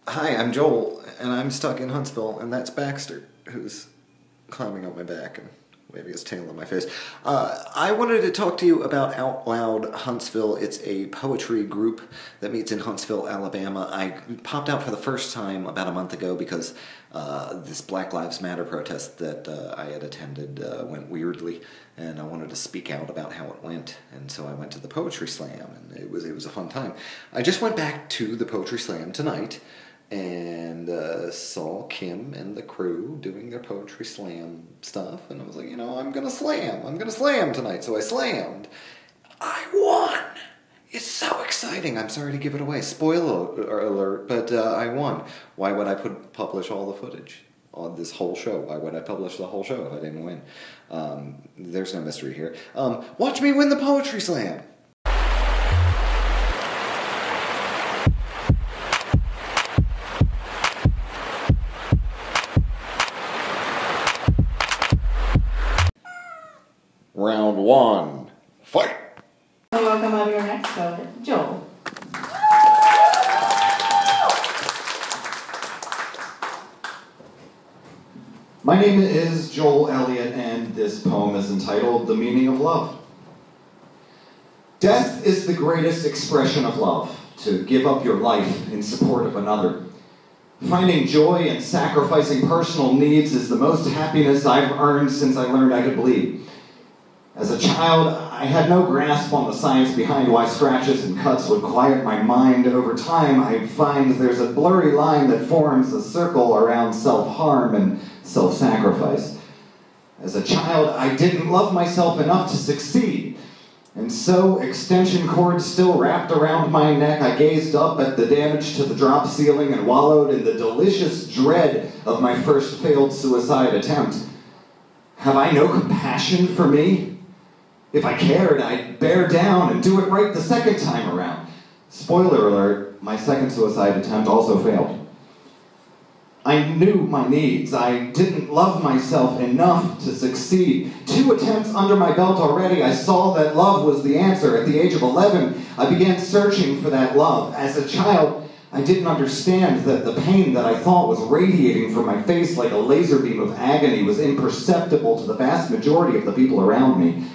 Hi, I'm Joel, and I'm stuck in Huntsville, and that's Baxter, who's climbing up my back and waving his tail in my face. I wanted to talk to you about Out Loud Huntsville. It's a poetry group that meets in Huntsville, Alabama. I popped out for the first time about a month ago because this Black Lives Matter protest that I had attended went weirdly, and I wanted to speak out about how it went, and so I went to the Poetry Slam, and it was a fun time. I just went back to the Poetry Slam tonight, and saw Kim and the crew doing their Poetry Slam stuff, and I was like, I'm gonna slam tonight, so I slammed. I won! It's so exciting. I'm sorry to give it away, spoiler alert, but I won. Why would I publish all the footage on this whole show? Why would I publish the whole show if I didn't win? There's no mystery here. Watch me win the Poetry Slam! Round one, fight! Welcome on your next poet, Joel. My name is Joel Elliott, and this poem is entitled The Meaning of Love. Death is the greatest expression of love, to give up your life in support of another. Finding joy and sacrificing personal needs is the most happiness I've earned since I learned I could bleed. As a child, I had no grasp on the science behind why scratches and cuts would quiet my mind. Over time, I find there's a blurry line that forms a circle around self-harm and self-sacrifice. As a child, I didn't love myself enough to succeed. And so, extension cords still wrapped around my neck, I gazed up at the damage to the drop ceiling and wallowed in the delicious dread of my first failed suicide attempt. Have I no compassion for me? If I cared, I'd bear down and do it right the second time around. Spoiler alert, my second suicide attempt also failed. I knew my needs. I didn't love myself enough to succeed. 2 attempts under my belt already, I saw that love was the answer. At the age of 11, I began searching for that love. As a child, I didn't understand that the pain that I thought was radiating from my face like a laser beam of agony was imperceptible to the vast majority of the people around me.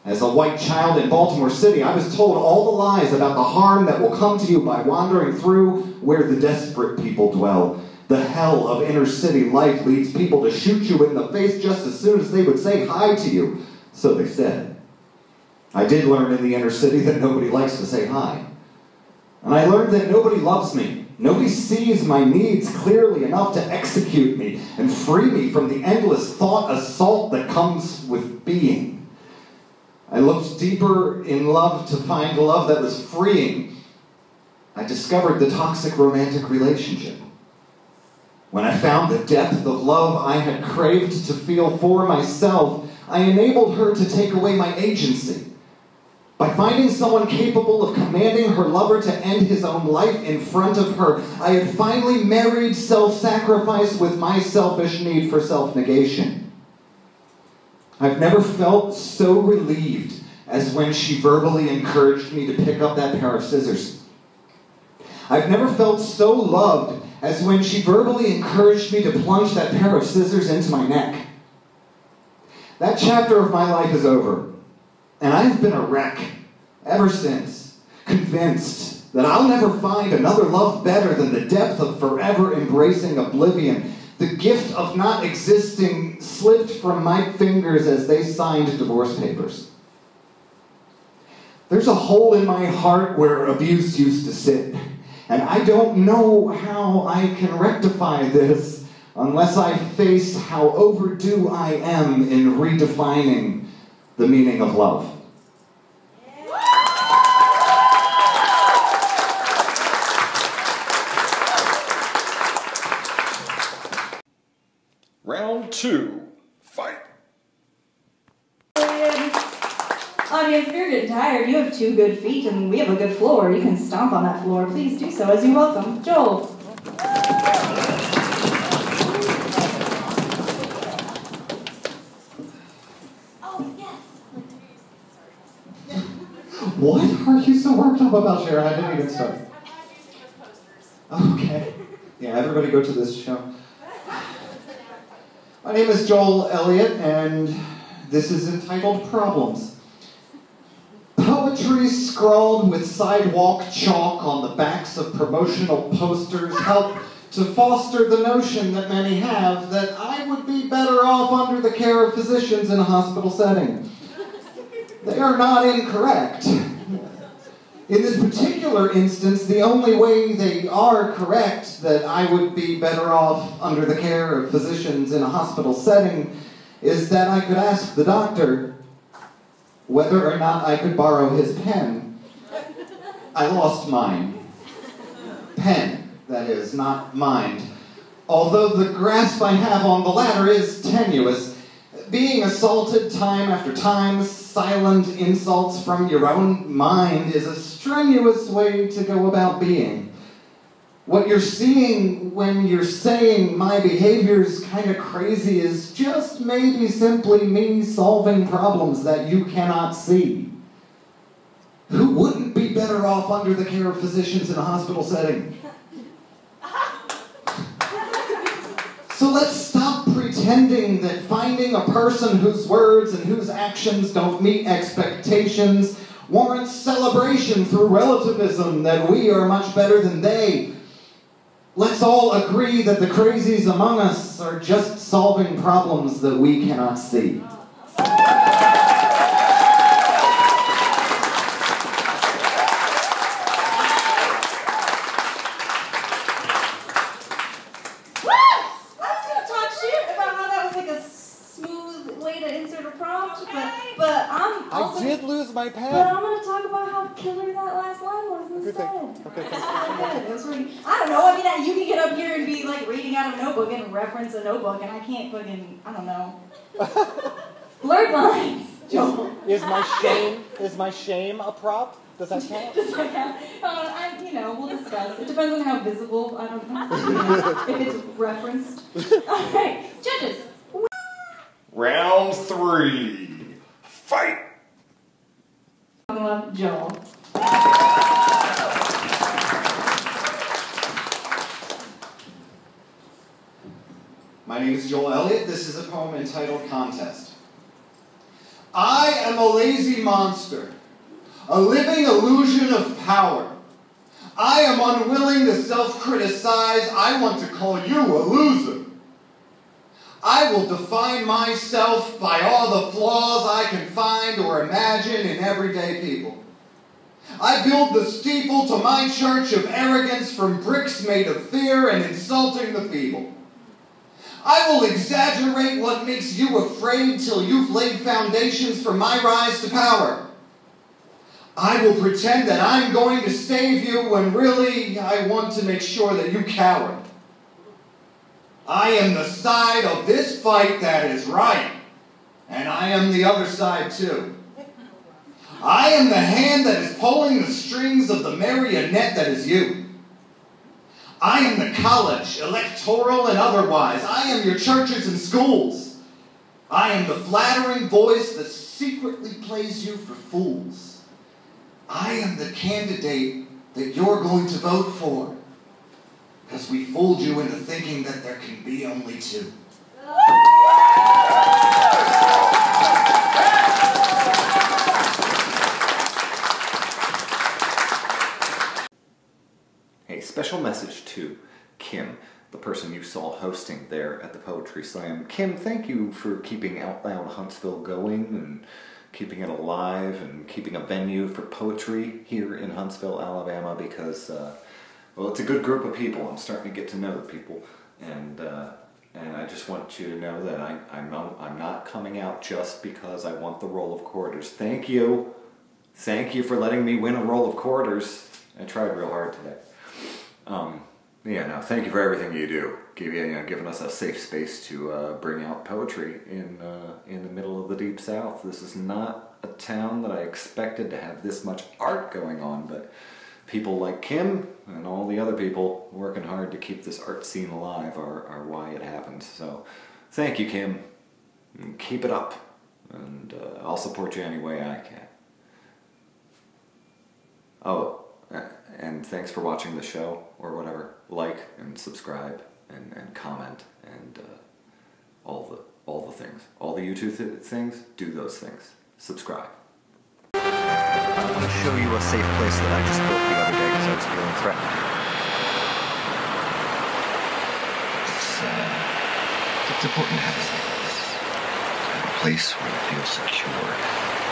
As a white child in Baltimore City, I was told all the lies about the harm that will come to you by wandering through where the desperate people dwell. The hell of inner city life leads people to shoot you in the face just as soon as they would say hi to you. So they said. I did learn in the inner city that nobody likes to say hi. And I learned that nobody loves me. Nobody sees my needs clearly enough to execute me and free me from the endless thought assault that comes with being. I looked deeper in love to find love that was freeing. I discovered the toxic romantic relationship. When I found the depth of love I had craved to feel for myself, I enabled her to take away my agency. By finding someone capable of commanding her lover to end his own life in front of her, I had finally married self-sacrifice with my selfish need for self-negation. I've never felt so relieved as when she verbally encouraged me to pick up that pair of scissors. I've never felt so loved as when she verbally encouraged me to plunge that pair of scissors into my neck. That chapter of my life is over, and I've been a wreck ever since, convinced that I'll never find another love better than the depth of forever embracing oblivion. The gift of not existing slipped from my fingers as they signed divorce papers. There's a hole in my heart where abuse used to sit, and I don't know how I can rectify this unless I face how overdue I am in redefining the meaning of love. Round two, fight! Audience, if you're getting tired, you have 2 good feet and we have a good floor. You can stomp on that floor. Please do so as you welcome Joel. Oh, yes. What are you so worked up about, Sharon? I didn't even start. I'm not using those posters. Okay. Yeah, everybody go to this show. My name is Joel Elliott, and this is entitled Problems. Poetry scrawled with sidewalk chalk on the backs of promotional posters help to foster the notion that many have that I would be better off under the care of physicians in a hospital setting. They are not incorrect. In this particular instance, the only way they are correct that I would be better off under the care of physicians in a hospital setting is that I could ask the doctor whether or not I could borrow his pen. I lost mine. Pen, that is, not mind. Although the grasp I have on the latter is tenuous, being assaulted time after time, silent insults from your own mind is a strenuous way to go about being. What you're seeing when you're saying my behavior's kind of crazy is just maybe simply me solving problems that you cannot see. Who wouldn't be better off under the care of physicians in a hospital setting? So let's stop pretending that finding a person whose words and whose actions don't meet expectations warrants celebration through relativism that we are much better than they. Let's all agree that the crazies among us are just solving problems that we cannot see. I did lose my pen. But I'm going to talk about how killer that last line was instead. Okay, It was really, I don't know, I mean, you can get up here and be like reading out of a notebook and reference a notebook, and I can't fucking, I don't know. Blurred lines. Is my shame a prop? Does that count? Does that count? We'll discuss. It depends on how visible, I don't know, if it's referenced. Alright, judges. Round 3. Fight! I love Joel. My name is Joel Elliott. This is a poem entitled Contest. I am a lazy monster, a living illusion of power. I am unwilling to self-criticize. I want to call you a loser. I will define myself by all the flaws I can find or imagine in everyday people. I build the steeple to my church of arrogance from bricks made of fear and insulting the feeble. I will exaggerate what makes you afraid till you've laid foundations for my rise to power. I will pretend that I'm going to save you when really I want to make sure that you cower. I am the side of this fight that is right, and I am the other side too. I am the hand that is pulling the strings of the marionette that is you. I am the college, electoral and otherwise. I am your churches and schools. I am the flattering voice that secretly plays you for fools. I am the candidate that you're going to vote for. Because we fooled you into thinking that there can be only two. A special message to Kim, the person you saw hosting there at the Poetry Slam. Kim, thank you for keeping Out Loud Huntsville going and keeping it alive and keeping a venue for poetry here in Huntsville, Alabama, because well, it's a good group of people. I'm starting to get to know the people, and I just want you to know that I'm not coming out just because I want the roll of quarters. Thank you for letting me win a roll of quarters. I tried real hard today. Thank you for everything you do, giving us a safe space to bring out poetry in the middle of the Deep South. This is not a town that I expected to have this much art going on, but people like Kim and all the other people working hard to keep this art scene alive are why it happens. So thank you, Kim. Keep it up, and I'll support you any way I can. Oh, and thanks for watching the show, or whatever. Like and and subscribe and comment and all the things. All the YouTube things, do those things. Subscribe. I want to show you a safe place that I just built the other day because I was feeling threatened. It's important to have a place where you feel secure.